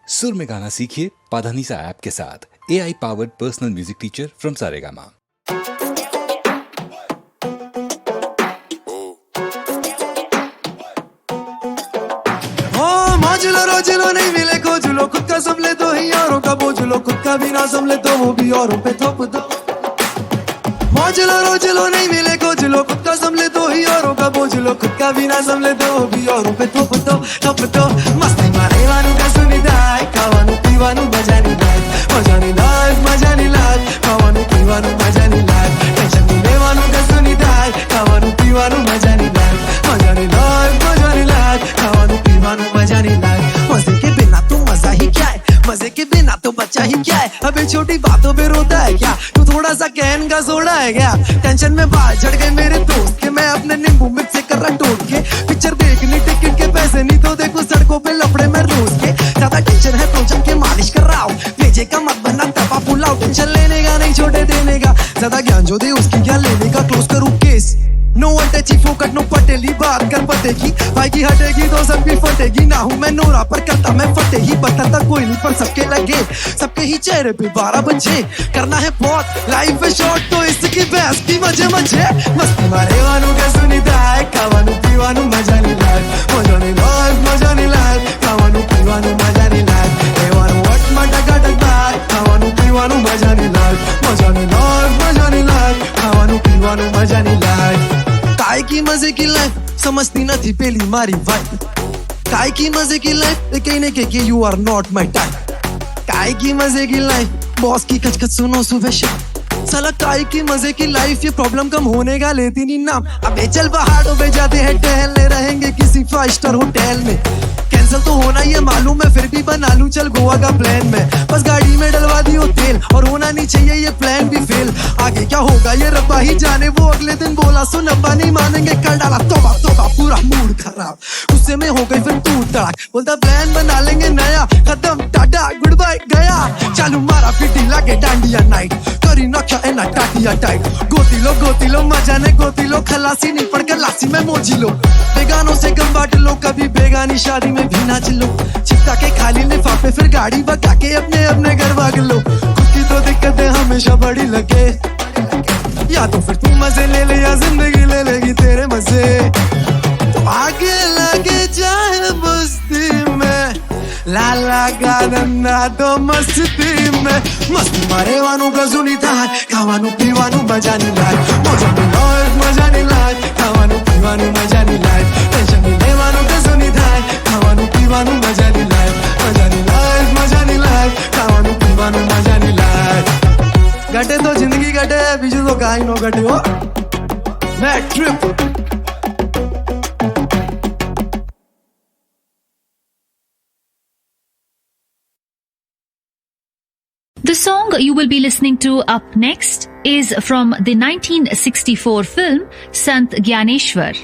सुर में गाना सीखिए पाधानीसा ऐप के साथ। AI powered personal music teacher from Saregama. मांझलो रोजलो नहीं मिले खोजलो, खुद का संभले तो ही औरों का बोझलो, खुद का भी ना संभले तो वो भी औरों पे थोप दो। मांझलो रोजलो नहीं मिले खोजलो, खुद का संभले तो ही औरों का बोझलो, खुद का भी ना संभले तो वो भी औरों पे थोप दो। मस्ती मारे वानु का सुनी दाय, खावानु पीवानु मजानी लाग, मजानी लाग, मजानी लाग, खावानु पीवानु मजानी लाग, टेंशन नहीं वानु का सुनी दाय, खावानु पीवानु मजानी लाग, मजानी लाग, मजानी लाग, खावानु पीवानु मजानी लाग। मजे के बिना तो मजा ही क्या है, मजे के बिना तो बच्चा ही क्या है, अबे छोटी बातों पे रोता है क्या, तू थोड़ा सा कहन का सोडा है क्या। टेंशन में बाल झड़ गए मेरे दोस्त के, मैं अपने नींबू मिर्च से कर रहा टोट के, पिक्चर देखने टिकट के पैसे नहीं तो देखो सड़कों पे लफड़े में रोज के। ज्यादा टेंशन है तो जम के मालिश कर रहा हूँ, भेजे का मत बनना तबा पुलाव, टेंशन लेने का नहीं छोटे देने का, ज्यादा ज्ञान जो दे उसकी क्या लेने का। क्लोज करूँ केस, नो वन टची फोकट नो पटेली, बात कर पटेगी भाई की हटेगी तो सबकी फटेगी। ना हूँ मैं नोरा पर करता मैं फटे ही, बताता कोई नहीं पर सबके लगे, सबके ही चेहरे पे 12 बजे। करना है बहुत लाइफ है शॉर्ट तो इसकी बहस की मजे मजे। मस्ती मारे वानु का सुनी दाय, खावानु पीवानु मजा नहीं लाग, मजा नहीं लाग, मजा नहीं लाग, खावानु पीवानु मजा नहीं लाग, ए वानु वट मटा कटक बाय, खावानु पीवानु मजा नहीं लाग, मजा नहीं लाग, मजा नहीं लाग, खावानु पीवानु मजा नहीं लाग। काय की मजे की लाइफ समझती न थी पहली मारी वाइफ, काय की मजे की लाइफ कहने के you are not my type, काय की मजे की लाइफ बॉस की खचखच सुनो सुबह शाम, साला काय की मजे की लाइफ ये प्रॉब्लम कम होने का लेती नहीं नाम। अबे चल पहाड़ों पे जाते हैं टहलने, रहेंगे किसी 5 स्टार होटल में, कैंसिल तो होना ये मालूम है फिर भी बना लूं चल गोवा का प्लान में, बस गाड़ी में डलवा दियो तेल और होना नहीं चाहिए ये प्लान भी फेल। आगे क्या होगा ये रब्बा ही जाने, वो अगले दिन बोला सुन अब्बा नहीं मानेंगे, कर डाला तोबा तोबा पूरा मूड खराब, गुस्से में हो गई फिर तू तड़ाक, बोलता प्लान बना लेंगे नया, खत्म टाटा गुड बाय गया, चालू मारा पीटी लागे डांडिया नाइट, करी नक्शा एना टाटिया टाइट, गोती लो मजा ने गोती लो, खलासी नहीं पड़ कर लासी में मोजी लो, बेगानों से गम बांट लो, कभी बेगानी शादी में भी नाच लो, चिपका के खाली लिफाफे फिर गाड़ी बका के अपने अपने घर भाग लो, खुद की तो दिक्कतें हमेशा बड़ी लगे, या तो फिर तू मजे ले ले या जिंदगी ले लेगी तेरे मजे, तो आगे लगे चाहे बस्ती में, लाला गाना तो मस्ती में। मस्ती मारे वानु का सुनी थाय, खावानु पीवानु मजा नहीं लाग, मजा नहीं लाग, मजा नहीं लाग, खावानु पीवानु मजा नहीं लाग, टेंशन नहीं लेवानु का सुनी थाय, खावानु पीवानु मजा नहीं लाग, मजा नहीं लाग, मजा नहीं लाग, खावानु पीवानु मजा नहीं लाग। घटे तो जिंदगी घटे, बीजू तो काई नो घटे हो, bad trip. The song you will be listening to up next is from the 1964 film Sant Gyaneshwar.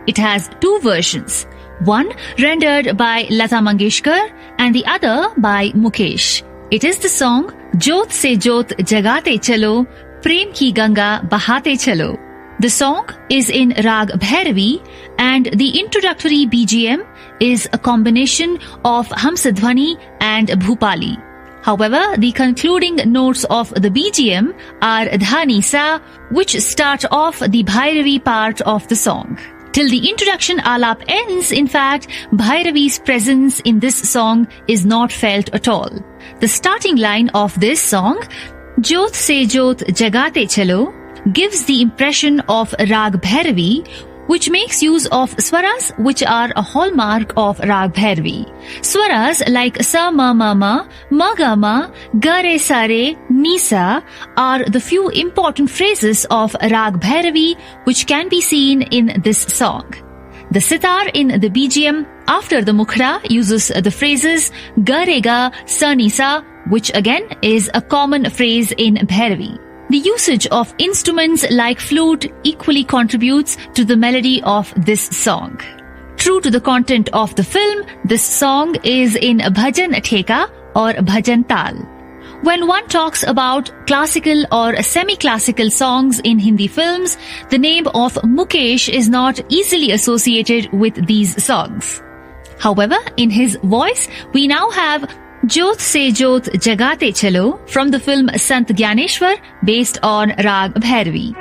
It has 2 versions, one rendered by Lata Mangeshkar and the other by Mukesh. It is the song Jot Se Jot Jagate Chalo, Prem Ki Ganga Bahate Chalo. The song is in Rag Bhairavi and the introductory BGM is a combination of Hamsadhwani and Bhupali. However, the concluding notes of the BGM are Dhani Sa, which start off the Bhairavi part of the song. Till the introduction alap ends, in fact, Bhairavi's presence in this song is not felt at all. The starting line of this song, Jot Se Jot Jagate Chalo, gives the impression of Rag Bhairavi, which makes use of swaras which are a hallmark of Rag Bhairavi. Swaras like sa ma ma ma, ma ga ma, ga re sa re, ni sa are the few important phrases of Rag Bhairavi which can be seen in this song. The sitar in the BGM after the mukhra uses the phrases ga re ga, sa ni sa, which again is a common phrase in Bhairavi. The usage of instruments like flute equally contributes to the melody of this song. True to the content of the film, this song is in bhajan theka or bhajan tal. When one talks about classical or semi-classical songs in Hindi films, the name of Mukesh is not easily associated with these songs. However, in his voice, we now have Jyot Se Jyot Jagate Chalo from the film Sant Gyaneshwar based on Rag Bhairavi.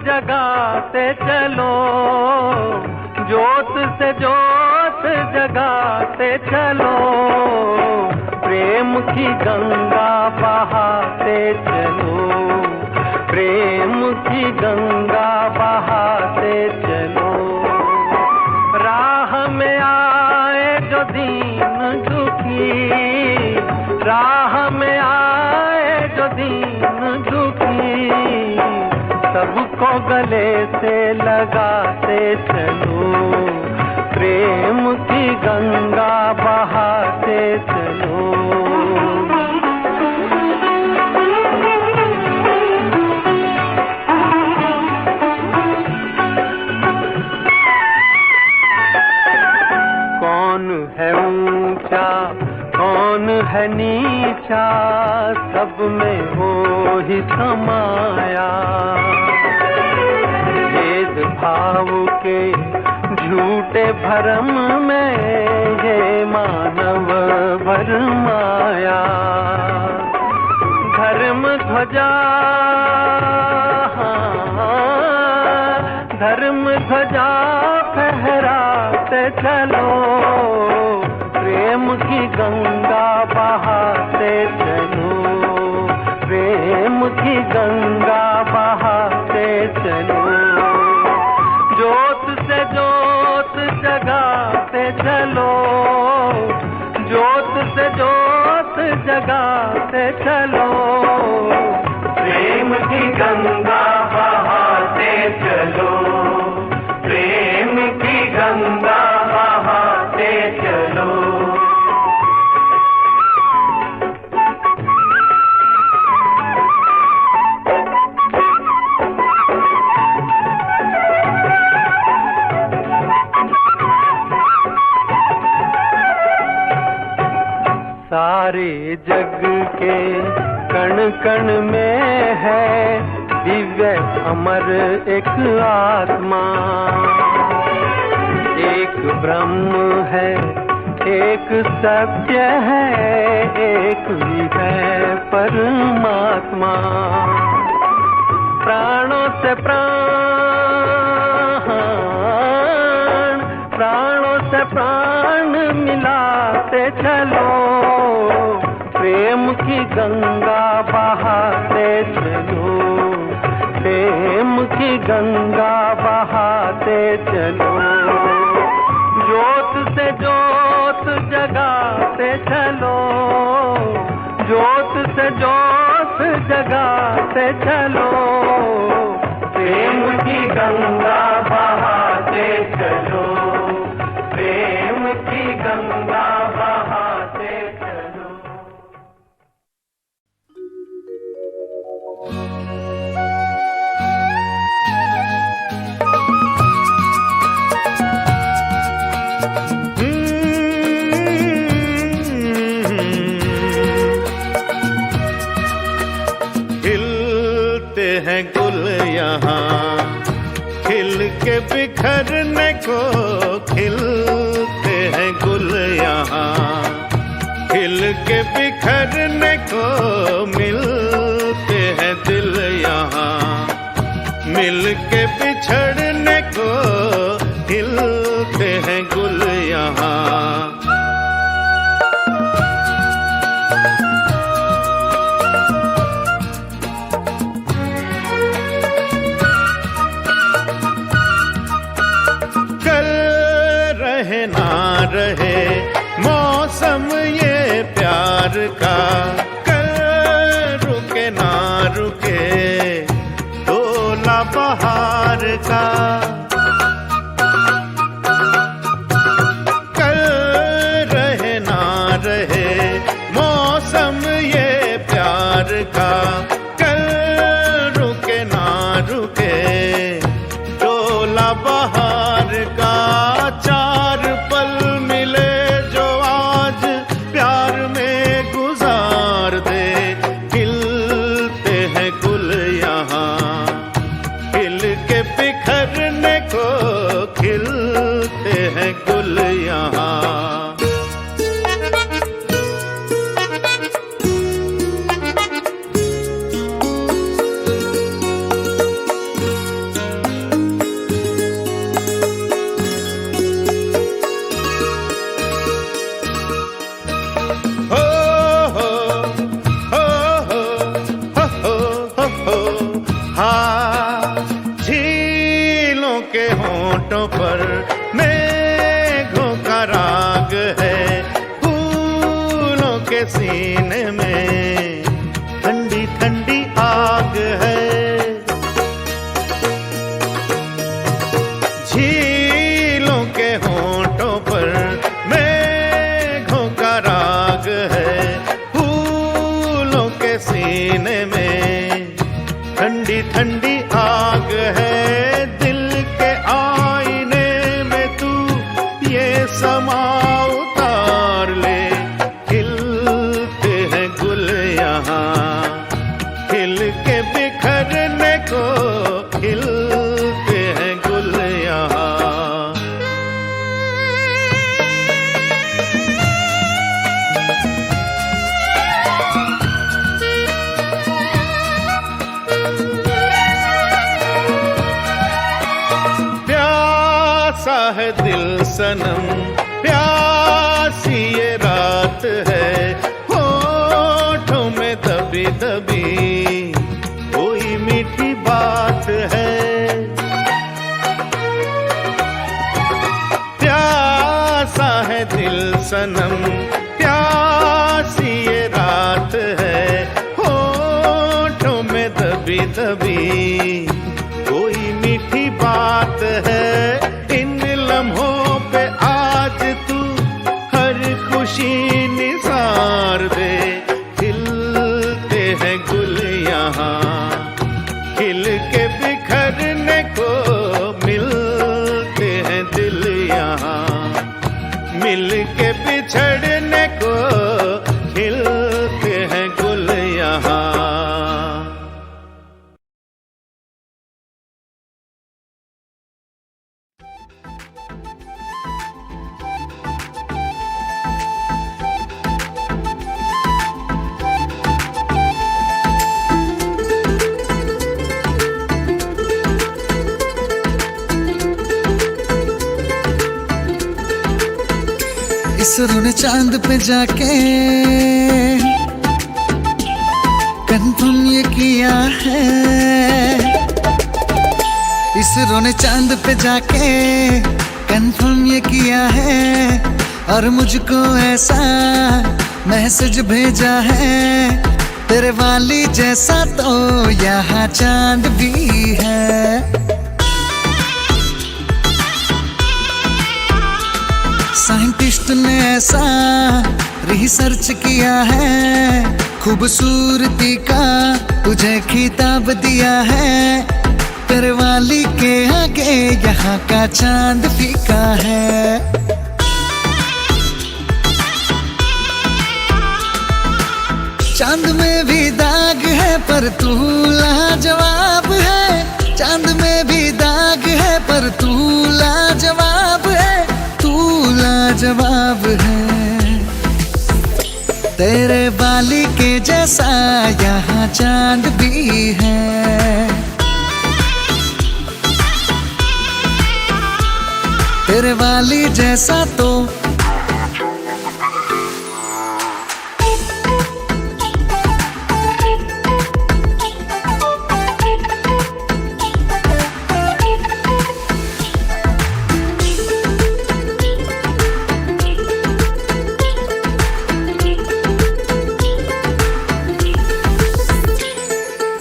जगाते चलो, जोत से जोत जगाते चलो, प्रेम की गंगा बहाते चलो, प्रेम की गंगा बहाते चलो। राह में आए जो दीन दुखी, राह में आए जो दीन दुखी, सबको गले से लगाते चलो, प्रेम की गंगा बहाते चलो। कौन है ऊंचा कौन है नीचा, सब में हो ही समाया, भाव के झूठे भरम में ये मानव भरमाया। धर्म ध्वजा धर्म ध्वजा फहराते चलो, प्रेम की गंगा बहाते चलो, प्रेम की गंगा बहाते चलो। जोत से जोत जगाते चलो, जोत से जोत जगाते चलो, प्रेम की गंगा बहाते चलो, प्रेम की गंगा बहाते चलो। सारे जग के कण कण में है दिव्य अमर एक आत्मा, एक ब्रह्म है एक सत्य है, एक ही है परमात्मा। प्राणों से प्राण, प्राणों से प्राण मिलाते चलो, प्रेम की गंगा बहाते चलो, प्रेम की गंगा बहाते चलो। जोत से जोत जगाते चलो, जोत से जोत जगाते चलो, प्रेम की गंगा बहाते चलो, प्रेम की गंगा बहाते चलो। खिलते हैं गुल यहाँ खिल के बिखरने को, खिलते हैं गुल यहाँ खिल के बिखरने को, मिलते हैं दिल यहाँ मिल के बिछड़ने को, खिलते हैं गुल यहाँ। ना रहे मौसम ये प्यार का, कल रुके ना रुके डोला बहार का, कल रहे ना रहे मौसम ये प्यार का, कल रुके ना रुके डोला बहार का। चार पल मिले जो आज प्यार में गुजार दे। खिलते हैं गुल यहाँ खिल के बिखरने को, खिलते हैं गुल यहाँ। झीलों के होंठों पर मेघों का राग है। फूलों के सीने में ठंडी ठंडी आग है। झीलों के होंठों पर मेघों का राग है। फूलों के सीने में ठंडी ठंडी आग है। दिल के आईने में तू ये समा उतार ले। खिलते हैं गुल यहाँ खिल के बिखरने को, खिलते हैं गुल यहाँ। प्यासा है दिल सनम प्यासी ये रात है। होठों में दबी दबी कोई मीठी बात है। प्यासा है दिल सनम प्यासी ये रात है। होठों में दबी दबी कोई मीठी बात है। इन लम्हों पे आज तू हर खुशी निसार दे। खिलते हैं गुल यहाँ खिल के बिखरने को, मिलते हैं दिल यहाँ मिल के बिछड़ने को, खिलते हैं गुल यहाँ। इसरो ने चांद पे जाके कंफर्म ये किया है। इसरो ने चांद पे जाके कंफर्म ये किया है। और मुझको ऐसा मैसेज भेजा है तेरे वाली जैसा तो यहाँ चांद भी है। साइंटिस्ट ने ऐसा रिसर्च किया है। खूबसूरती का तुझे खिताब दिया है। तेरे वाली के आगे यहाँ का चांद फीका है। चांद में भी दाग है पर तू लाजवाब है। चांद में भी दाग है पर तू लाजवाब है। तू लाजवाब है। तेरे वाली के जैसा यहाँ चांद भी है। तेरे वाली जैसा तो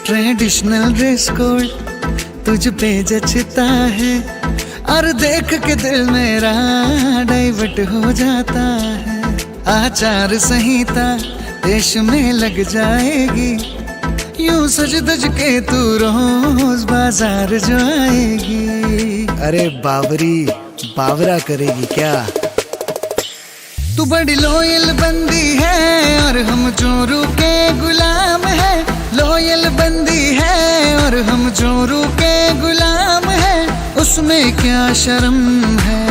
ट्रेडिशनल ड्रेस कोड तुझ पे जचता है। और देख के दिल मेरा डाइवर्ट हो जाता है। आचार संहिता देश में लग जाएगी। यूं सज धज के तू रोज बाजार जो आएगी। अरे बावरी बावरा करेगी क्या? तू बड़ी लोयल बंदी है और हम चोरू के गुलाम है। लोयल बंदी है और हम चोरू के गुलाम है। उसमें क्या शर्म है?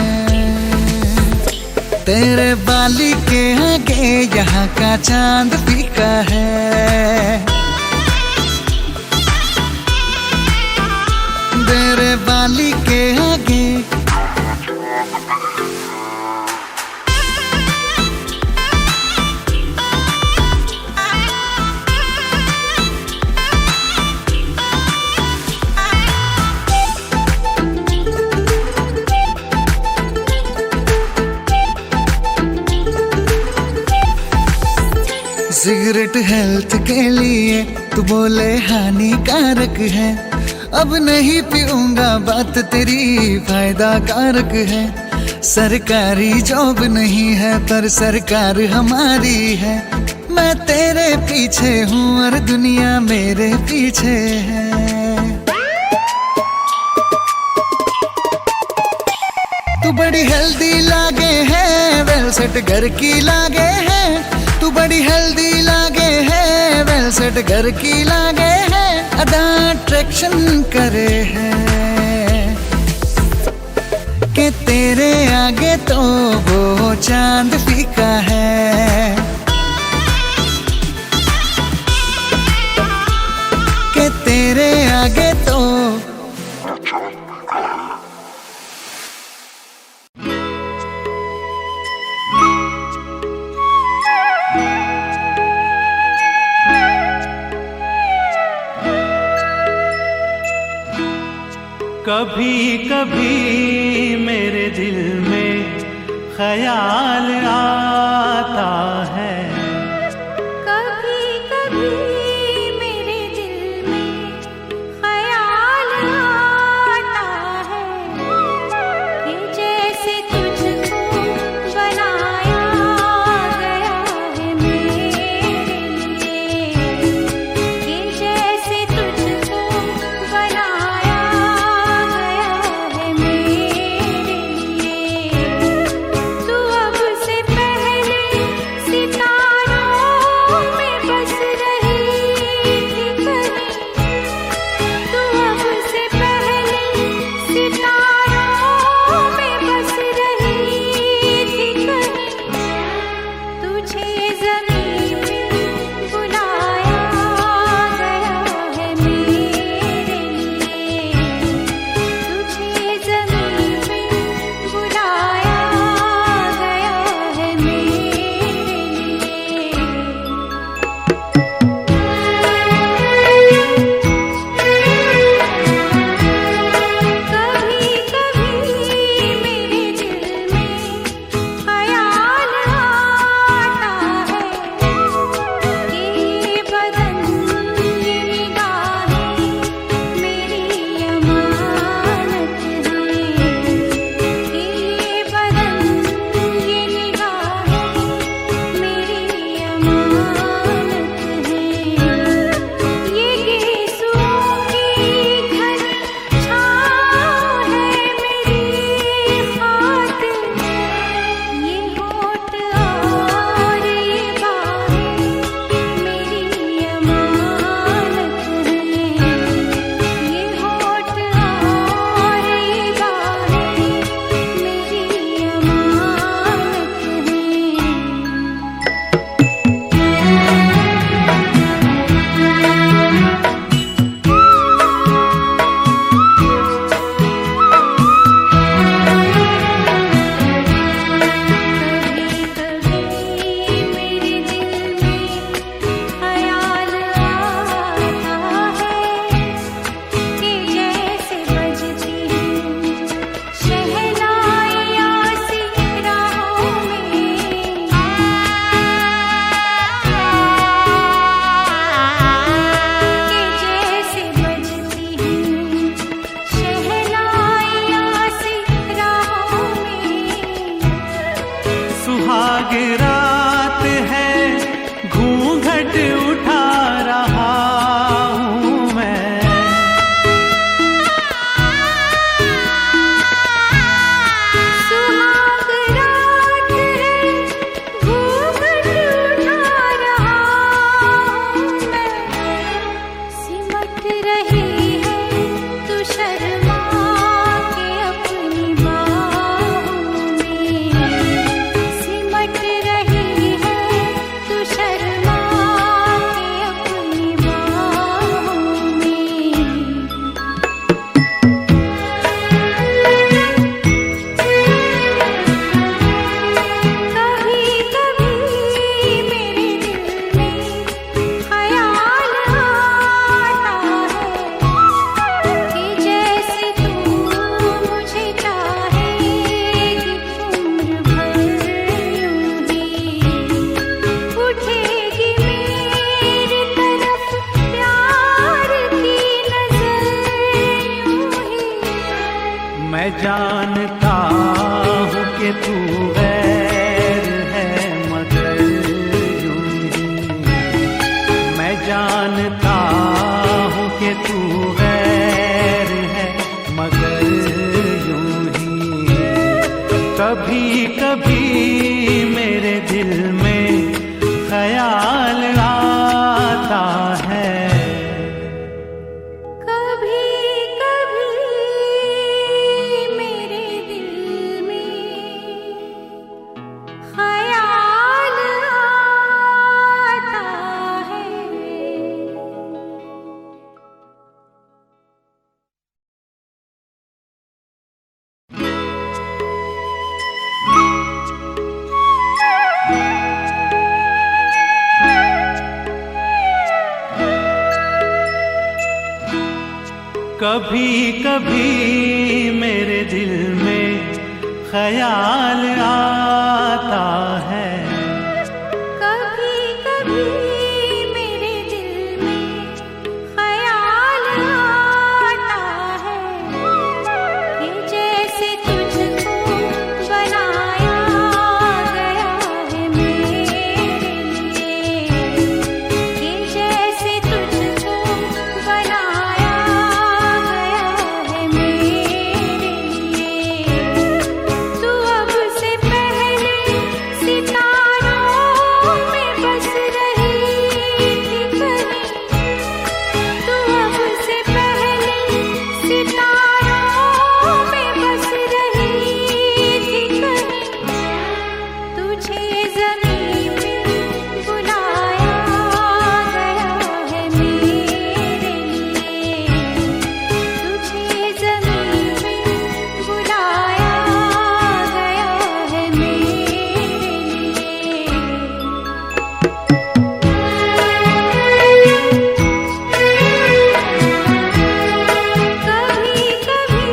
तेरे बाली के आगे यहाँ का चांद फीका है। तेरे बाली के आगे सिगरेट हेल्थ के लिए तू बोले हानिकारक है। अब नहीं पीऊंगा बात तेरी फायदा कारक है। सरकारी जॉब नहीं है पर सरकार हमारी है। मैं तेरे पीछे हूँ और दुनिया मेरे पीछे है। तू बड़ी हेल्दी लागे है, वेल सेट घर की लागे है। तू बड़ी हेल्दी लागे है, वेल सेट घर की लागे है। अदा अट्रैक्शन करे है कि तेरे आगे तो वो चांद फीका है। कि तेरे आगे तो कभी कभी मेरे दिल में ख्याल आता है। कभी कभी मेरे दिल में ख्याल आता है कि जैसे तुझको बनाया गया है मेरे लिए। कि जैसे तुझको बनाया गया है मेरे लिए। तू अब से पहले सितारा जानता हूँ कि तू गैर है मगर यूं ही, मैं जानता हूँ कि तू गैर है मगर यूं ही, कभी कभी मेरे दिल में ख्याल आता है। कभी कभी मेरे दिल में ख्याल आता है। कभी कभी मेरे दिल में ख्याल आता है। कभी कभी मेरे दिल में ख्याल आता है कि जैसे तुझको बनाया गया है मेरे लिए, कि जैसे तुझको बनाया गया है मेरे लिए। तू अब से पहले सितारों में बस रही थी कहीं, तू अब से पहले सितारों में बस रही थी कहीं। तुझे ज़मीं पे बुलाया गया है मेरे लिए, तुझे ज़मीं पे बुलाया गया है मेरे लिए। कभी कभी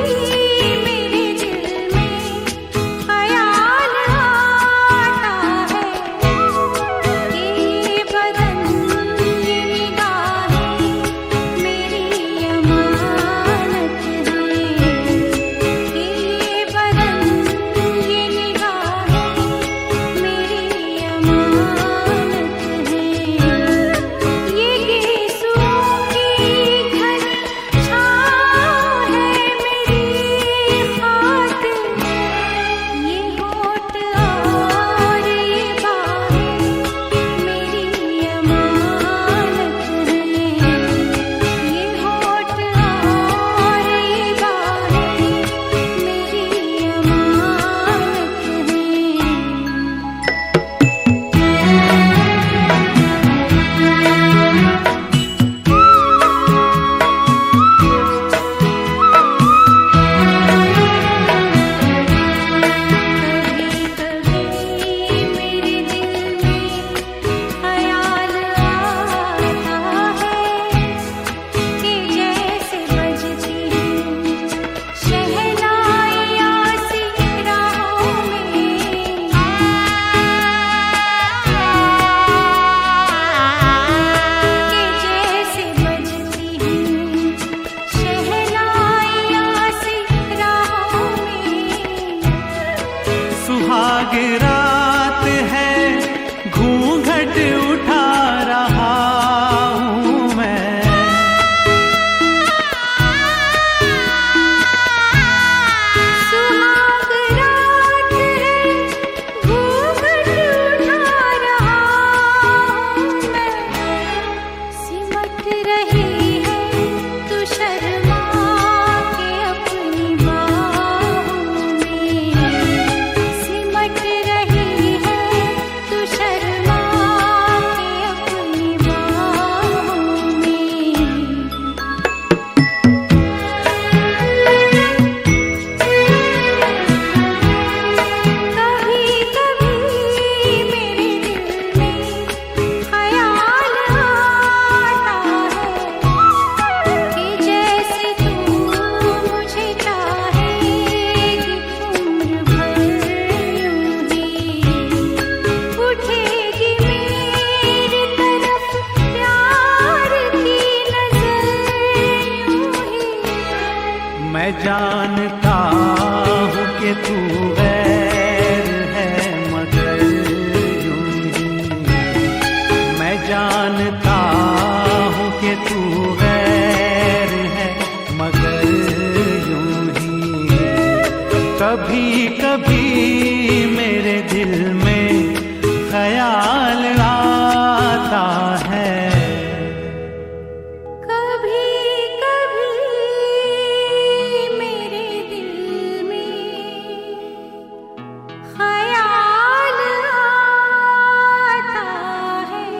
मेरे दिल में ख्याल आता है कि ये बदन ये निगाहें मेरी अमानत है, कि ये बदन ये निगाहें मेरी अमानत है। ये गेसुओं की घनी छाँव है मेरी खातिर, ये होठ और ये बाहें मेरी अमानत है, ये होठ और ये बाहें मेरी अमानत है। कभी कभी मेरे दिल में ख्याल आता है कि जैसे बजती शहनाइयाँ सी राहों में, कि जैसे बजती शहनाइयाँ सी राहों में। सुहाग रात है घूंघट उठा रहा हूँ मैं, सुहाग रात है घूंघट उठा रहा हूँ मैं। सिमट रही है तू शर्मा के अपनी बाहों में, सिमट रही के तू गैर है मगर यूं ही मैं जानता हूँ कि तू गैर है मगर यूं ही कभी कभी मेरे दिल में ख्याल आता है कभी कभी मेरे दिल में ख्याल आता है।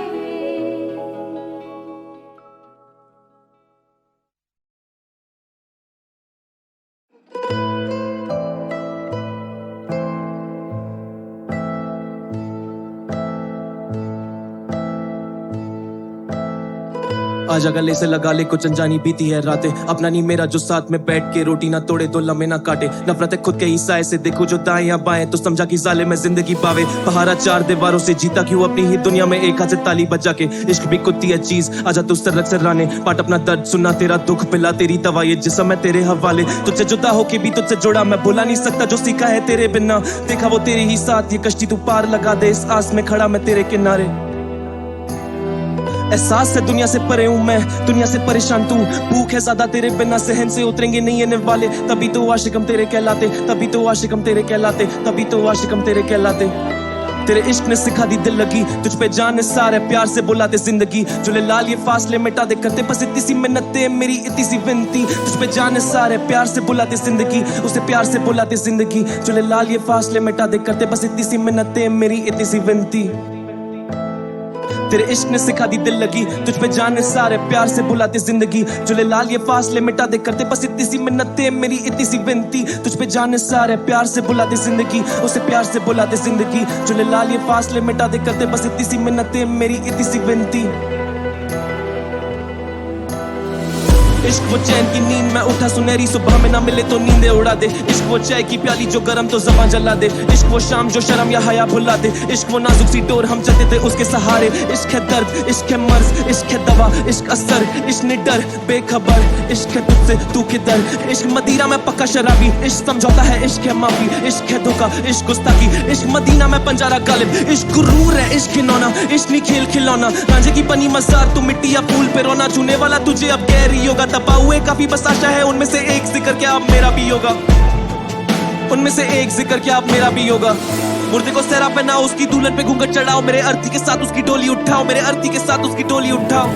आजा गले से लगा ले कुछ अनजानी बीती है रातें अपना नहीं मेरा जो साथ में बैठ के रोटी ना तोड़े तो लम्हे ना काटे नफरत खुद के ही साए से देखो जो दाएं या बाएं तो समझा कि साले में जिंदगी पावे पहाड़ा चार दीवारों से जीता क्यों अपनी ही दुनिया में एक हाथ से ताली बजा के इश्क भी कुत्ती है चीज आजा तू सरक सराने पाट अपना दर्द सुना तेरा दुख पिला तेरी दवा ये जिस्म है तेरे हवाले तुझसे जुदा होके भी तुझसे जुड़ा मैं भुला नहीं सकता जो सीखा है तेरे बिना देखा वो तेरे ही साथ ये कश्ती तू पार लगा दे इस आस में खड़ा मैं तेरे किनारे एहसास से दुनिया से परे हूँ मैं दुनिया से परेशान तू भूख है ज्यादा तेरे बिना सहन से उतरेंगे नहीं ये वाले तभी तो आशिक हम तेरे कहलाते तभी तो आशिक हम तेरे कहलाते तभी तो आशिक हम तेरे कहलाते तेरे इश्क ने सिखा दी दिल लगी तुझ पे जान सारे प्यार से बुलाते जिंदगी जो लाल ये फासले मिटा दे करते बस इतनी सी मिन्नतें मेरी इतनी सी विनती तुझ पे जान सारे प्यार से बुलाते जिंदगी उसे प्यार से बुलाते जिंदगी जो लाल ये फासले मिटा दे करते बस इतनी सी मिन्नतें मेरी इतनी सी विनती तेरे इश्क ने सिखा दी दिल लगी तुझ पे जाने सारे प्यार से बुलाते जिंदगी जो लाल ये फासले मिटा दे करते बस इतनी सी मिन्नतें मेरी इतनी सी विनती तुझ पे जाने सारे प्यार से बुलाते जिंदगी उसे प्यार से बुलाते जिंदगी जो लाल ये फासले मिटा दे करते बस इतनी सी मिन्नतें मेरी इतनी सी विनती इश्क वो चैन की नींद में उठा सुनहरी सुबह में ना मिले तो नींदे उड़ा दे इश्क वो चाय की प्याली जो गरम तो ज़बान जला दे इश्क वो शाम जो शर्म या हया भुला दे इश्क वो नाजुक सी डोर हम चलते थे उसके सहारे इश्क है दर्द इश्क है मर्ज इश्क है दवा इश्क असर इश्क ने डर बेखबर इश्क है तुझसे तू किधर इश्क मदीरा में पक्का शराबी इश्क समझौता है इश्क है माफी इश्क है धोखा इश्क गुस्ताखी इश्क मदीना में पंजारा गालिब इश्क गुरूर है इश्क खिलौना इश्क नहीं खेल खिलौना रांझे की पनी मजार तू मिट्टी या फूल पे रोना छूने वाला तुझे अब गैर ही होगा दबा हुए काफी बस आशा है उनमें से एक जिक्र क्या अब मेरा भी होगा उनमें से एक जिक्र क्या अब मेरा भी होगा मुर्दे को सहरा पहनाओ उसकी दुल्हन पे घूंघट चढ़ाओ मेरे अर्थी के साथ उसकी डोली उठाओ मेरे अर्थी के साथ उसकी डोली उठाओ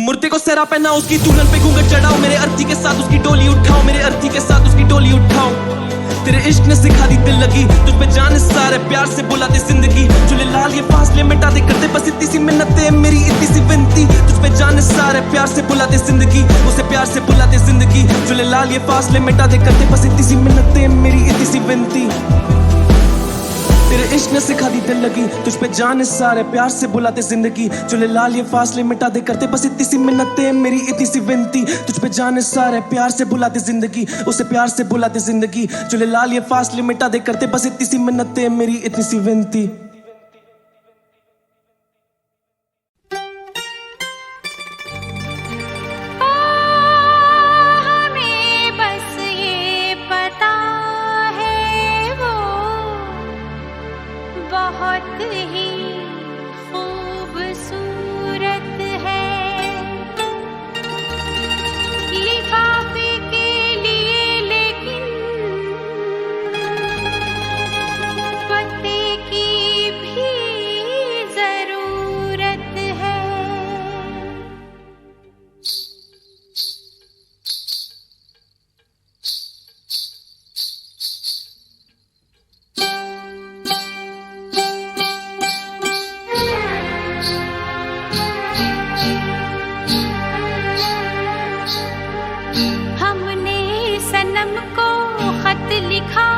मुर्दे को सहरा पहनाओ उसकी दुल्हन पे घूंघट चढ़ाओ मेरे अर्थी के साथ उसकी डोली उठाओ मेरे अर्थी के साथ उसकी डोली उठाओ तेरे इश्क ने सिखा दी दिल लगी तुझ पे जान सारे प्यार से बुलाते जिंदगी जो लाल ये फासले मिटा दे करते बस इतनी सी मिन्नतें मेरी इतनी सी विनती तुझ पे जान सारे प्यार से बुलाते जिंदगी उसे प्यार से बुलाते जिंदगी जो लाल ये फासले मिटा दे करते बस इतनी सी मिन्नतें मेरी इतनी सी विनती तेरे इश्क ने सिखा दी दिल लगी तुझ पे जान सारे प्यार से बुलाते जिंदगी जो लाल ये फासले मिटा दे करते बस इतनी सी मिन्नतें मेरी इतनी सी विनती तुझ पे जान सारे प्यार से बुलाते जिंदगी उसे प्यार से बुलाते जिंदगी जो लाल ये फासले मिटा दे करते बस इतनी सी मिन्नतें मेरी इतनी सी विनती बहुत ही खूबसूरत है लिफाफे के लिए लेकिन पत्ते की भी जरूरत है हमने सनम को खत लिखा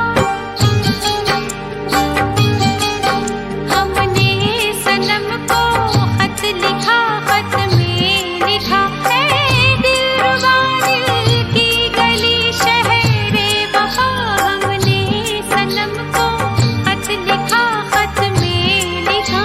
हमने सनम को खत लिखा खत में लिखा है दिलरुबा दिल की गली शहरे वफा हमने सनम को खत लिखा खत में लिखा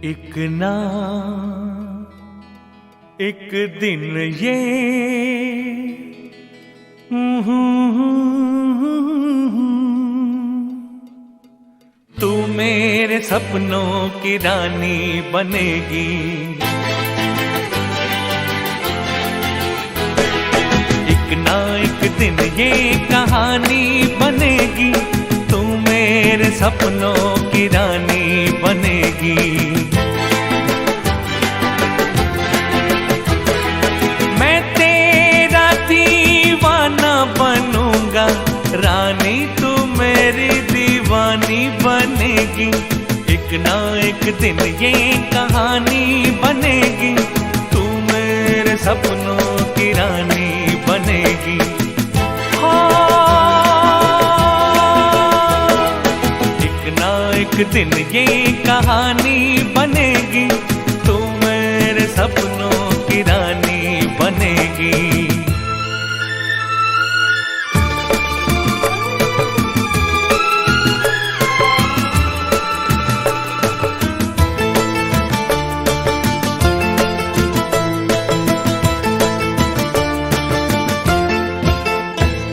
एक ना एक दिन ये तू मेरे सपनों की रानी बनेगी। एक ना एक दिन ये कहानी बनेगी, तू मेरे सपनों की रानी बनेगी। मैं तेरा दीवाना बनूंगा, रानी तू मेरी दीवानी बनेगी। एक ना एक दिन ये कहानी बनेगी, तू मेरे सपनों की रानी बनेगी। एक ना एक दिन ये कहानी बनेगी, तू मेरे सपनों की रानी बनेगी।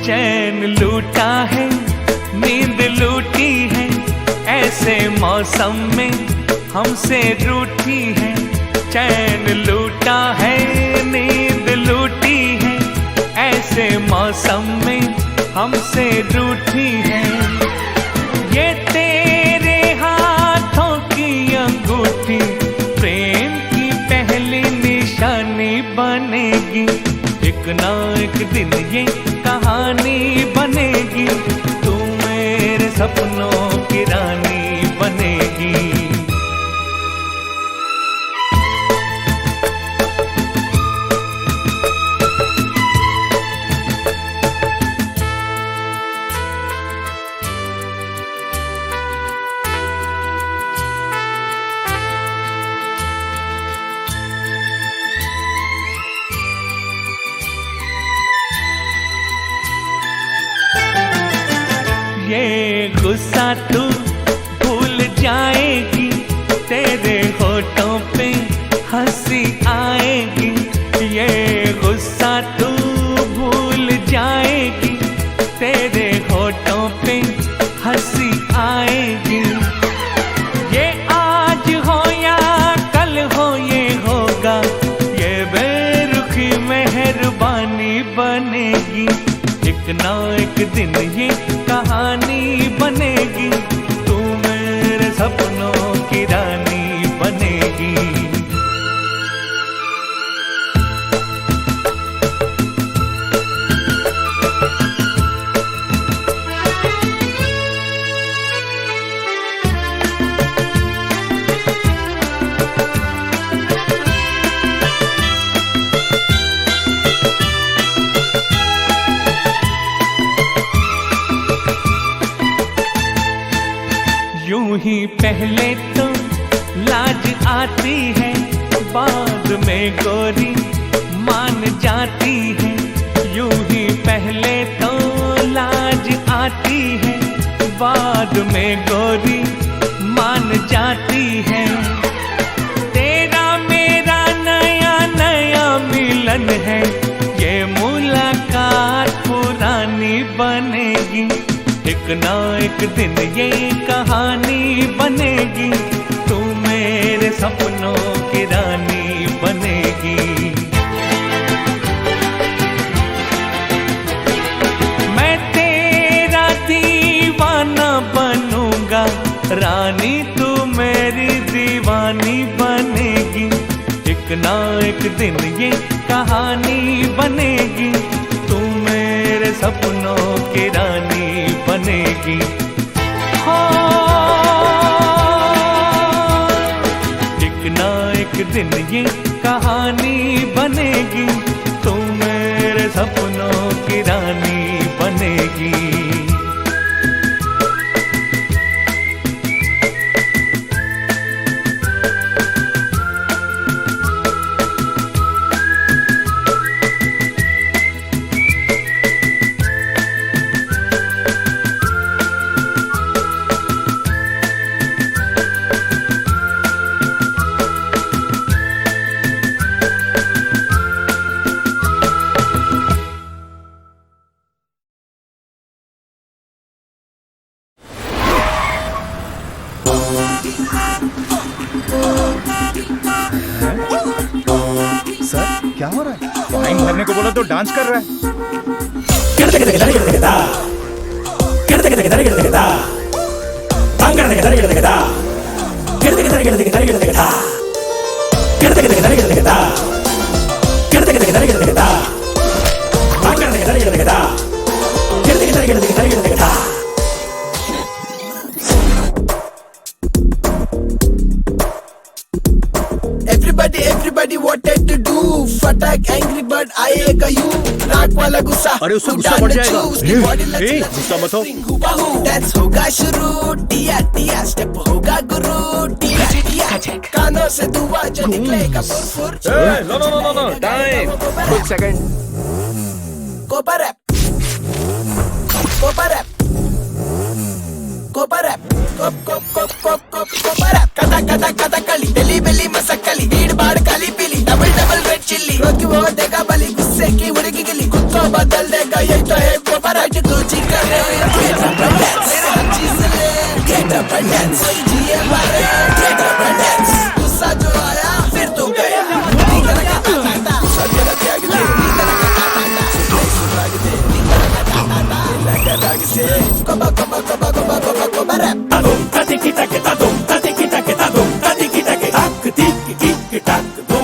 चैन लूटा है, नींद लूटी है, ऐसे मौसम में हमसे रूठी है। चैन लूटा है, नींद लूटी है, ऐसे मौसम में हमसे रूठी है। ये तेरे हाथों की अंगूठी प्रेम की पहली निशानी बनेगी। एक ना एक दिन ये कहानी बनेगी, तू मेरे सपनों की रानी बनेगी। ये गुस्सा तू भूल जाएगी, तेरे होठों पे हंसी आएगी। ये गुस्सा तू भूल जाएगी, तेरे होठों पे हंसी आएगी। ये आज हो या कल हो ये होगा, ये बेरुखी मेहरबानी बनेगी। एक ना एक दिन ये कहानी बनेगी, तू मेरे सपनों की रानी बनेगी। यूं ही पहले तो लाज आती है, बाद में गोरी मान जाती है। यूं ही पहले तो लाज आती है, बाद में गोरी मान जाती है। तेरा मेरा नया नया मिलन है, ये मुलाकात पुरानी बनेगी। एक ना एक दिन ये कहानी बनेगी, तू मेरे सपनों की रानी बनेगी। मैं तेरा दीवाना बनूंगा, रानी तू मेरी दीवानी बनेगी। एक ना एक दिन ये कहानी बनेगी, तू मेरे सपनों की रानी बनेगी। एक ना एक दिन ये कहानी बनेगी, तू मेरे सपनों की रानी बनेगी। सर क्या हो रहा है? फाइन भरने को बोला तो डांस कर रहा है। Everybody wanted to do फटाक एंग्री बर्ड आएगा यू नाक वाला गुस्सा अरे उससे गुस्सा बढ़ जाएगा। गुस्सा मत हो। डांस होगा शुरू टिया टिया स्टेप होगा गुरु टिया टिया कानों से दुआ जो निकलेगा फुर नो टाइम। एक सेकंड कोपा रैप कोपा रैप कथा कली दिल्ली बिल्ली मसक्कली भीड़ भाड़ काली पीली डबल रेड चिल्ली रोकी वो देगा बली गुस्से की उड़ेगी गिली खुद को बदल देगा यही तो है कोपा राइट तू जी कर रहे हर चीज ले गेट अप एंड डांस जिए वाले गेट अप एंड डांस गुस्सा जो आया फिर तू गया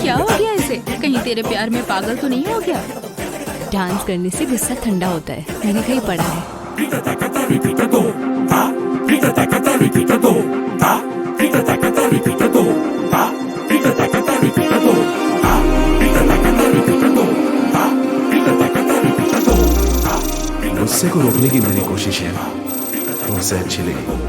क्या हो गया इसे? कहीं तेरे प्यार में पागल तो नहीं हो गया? डांस करने से गुस्सा ठंडा होता है, मैंने कहीं पढ़ा है। गुस्से को रोकने की मेरी कोशिश है वो उससे अच्छी लगी।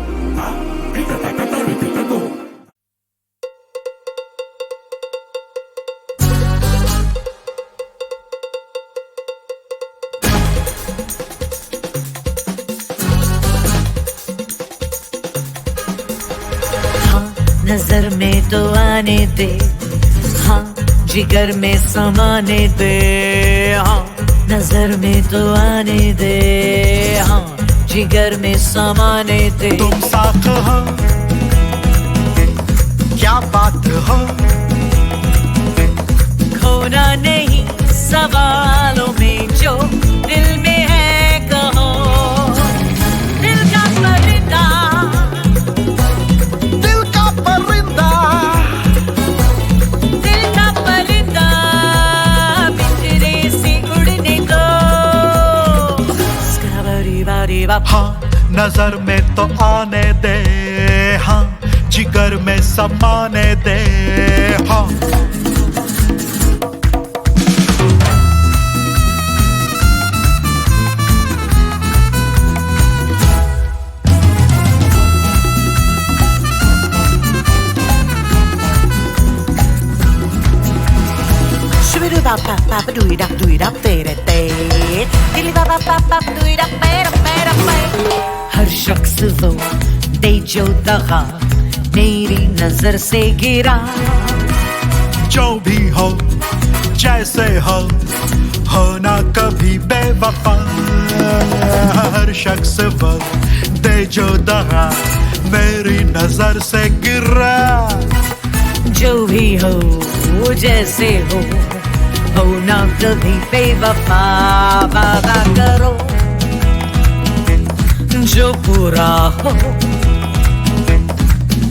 नजर में तो आने दे, हाँ जिगर में समाने दे, हाँ नजर में तो आने दे, हाँ जिगर में समाने दे। तुम साथ हो क्या बात हो, खोना नहीं सवालों में जो दिल में है कहो। दिल का परिंदा, दिल का परिंदा, दिल का परिंदा पिंजरे से उड़ने दो। स्काबरी बारी बाप। हाँ नजर में तो आने दे, हाँ जिगर में समाने दे, हाँ हर शख्स वो दे जो दगा मेरी नजर से गिरा। जो भी हो जैसे हो होना कभी बेवफा। हर शख्स वो दे जो दगा मेरी नजर से गिरा। जो भी हो जैसे हो ना कभी बेवफा। वादा करो जो पूरा हो,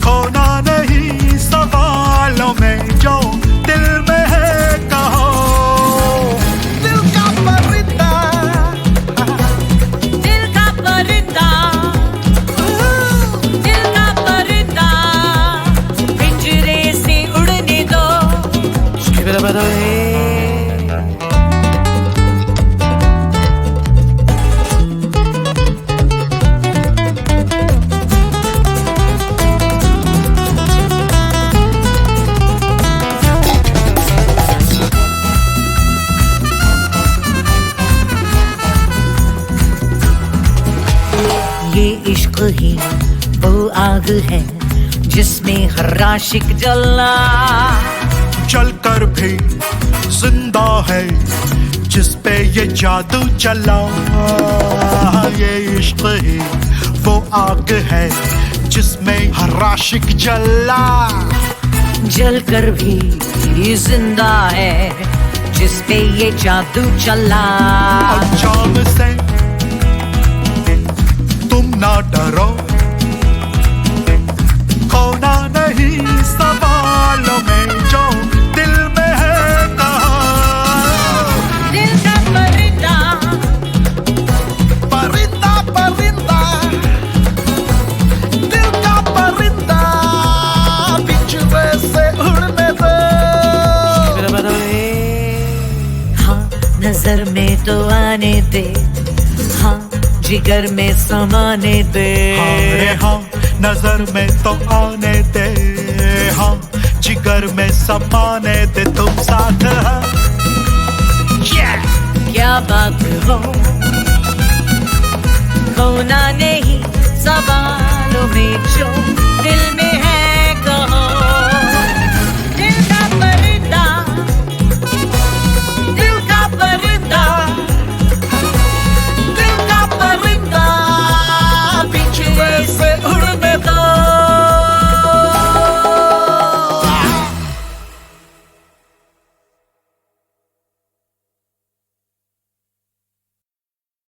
खोना नहीं सवालों में जो दिल में है कहो। दिल का परिंदा, दिल का परिंदा, दिल का परिंदा पिंजरे से उड़ने दो। ये इश्क ही वो आग है जिसमें हर आशिक जला। चल कर भी जिंदा है जिस पे ये जादू चला। ये इश्क ही वो आग है जिसमें हर आशिक जला, जल कर भी जिंदा है जिस पे ये जादू चला। अंजाम से तुम ना डरो, खोना नहीं सवालों में जो दिल में है कहा। दिल का परिंदा परिंदा परिंदा, दिल का परिंदा पिंजरे से उड़ने दो। हाँ नजर में तो आने दे, हाँ जिगर में समाने दे। हाँ रे हाँ नजर में तो आने दे, हाँ जिगर में समाने दे। तुम साथ हो, क्या बात हो, खोना नहीं सवालों में जो दिल में